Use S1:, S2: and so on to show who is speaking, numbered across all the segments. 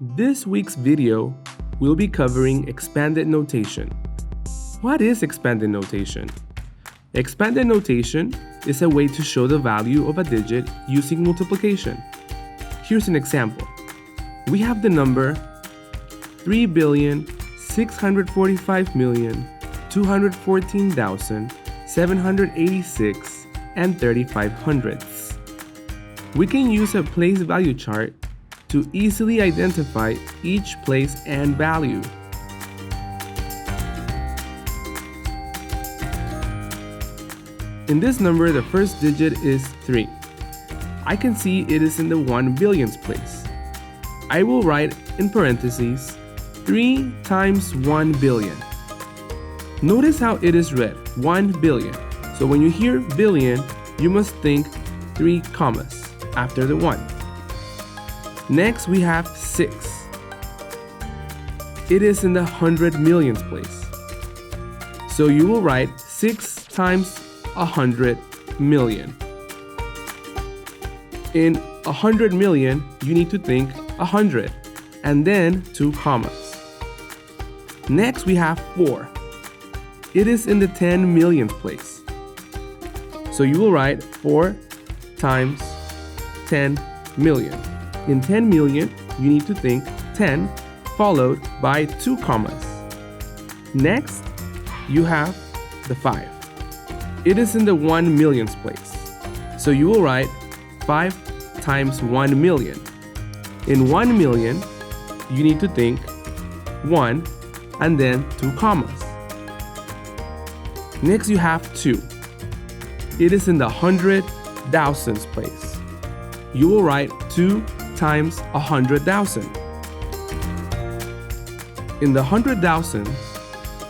S1: This week's video will be covering expanded notation. What is expanded notation? Expanded notation is a way to show the value of a digit using multiplication. Here's an example. We have the number 3,645,214,786 and 35 hundredths. We can use a place value chart to easily identify each place and value. In this number, the first digit is 3. I can see it is in the 1 billionths place. I will write in parentheses 3 times 1 billion. Notice how it is read, 1 billion. So when you hear billion, you must think 3 commas after the 1. Next, we have 6. It is in the 100 millionths place. So you will write 6 times 100 million. In 100 million, you need to think 100 and then 2 commas. Next, we have 4. It is in the 10 millionths place. So you will write 4 times 10 million. In 10 million, you need to think 10 followed by 2 commas. Next, you have the 5. It is in the 1 millionths place. So you will write 5 times 1 million. In 1 million, you need to think 1 and then 2 commas. Next, you have 2. It is in the 100,000ths place. You will write 2 times 100,000. In the 100,000,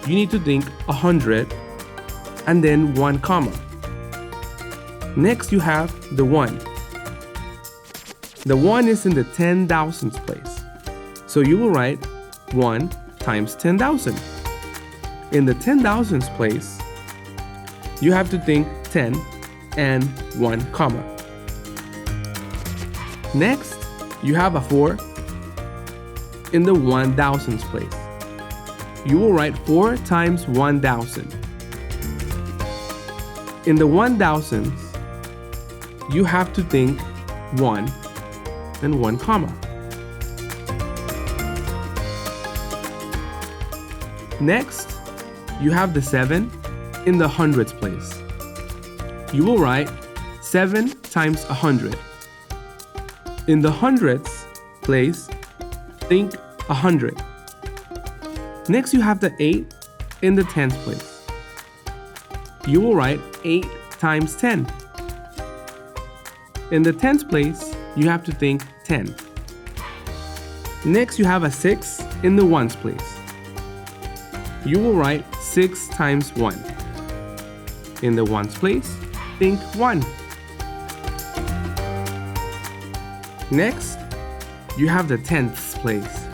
S1: you need to think 100 and then 1 comma. Next, you have the 1. The 1 is in the 10,000ths place. So you will write 1 times 10,000. In the 10,000ths place, you have to think 10 and 1 comma. Next, you have a 4 in the 1,000ths place. You will write 4 times 1,000. In the 1,000ths, you have to think 1 and 1 comma. Next, you have the 7 in the hundredths place. You will write 7 times 100. In the hundredths place, think 100. Next, you have the 8 in the tenths place. You will write 8 times 10. In the tenths place, you have to think 10. Next, you have a 6 in the ones place. You will write 6 times 1. In the ones place, think 1. Next, you have the tenths place.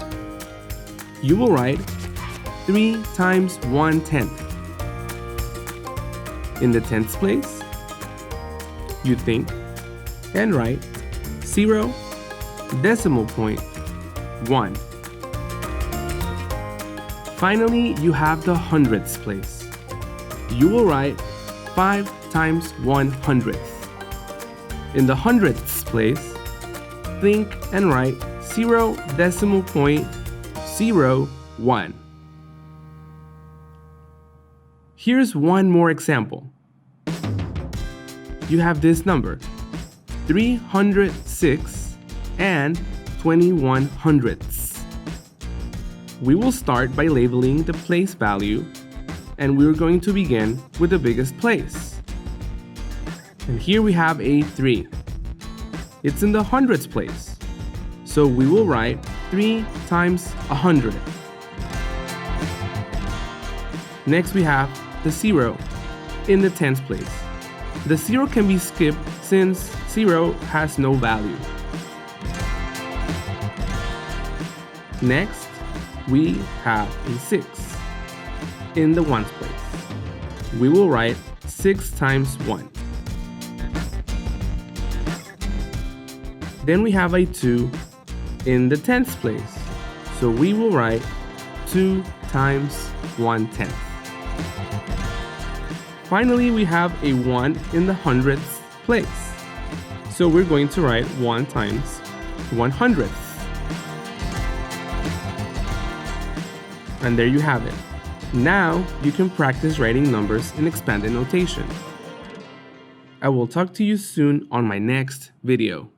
S1: You will write 3 times 1/10. In the tenths place, you think and write 0 decimal point 1. Finally, you have the hundredths place. You will write 5 times 100th. In the hundredths place, think and write 0 decimal point 01. Here's one more example. You have this number, 306 and 21 hundredths. We will start by labeling the place value, and we're going to begin with the biggest place. And here we have a 3. It's in the hundredths place. So we will write 3 times 100. Next, we have the 0 in the tenths place. The 0 can be skipped since 0 has no value. Next, we have a 6 in the ones place. We will write 6 times 1. Then we have a 2 in the tenths place. So we will write 2 times 1/10. Finally, we have a 1 in the hundredths place. So we're going to write 1 times 100th. And there you have it. Now you can practice writing numbers in expanded notation. I will talk to you soon on my next video.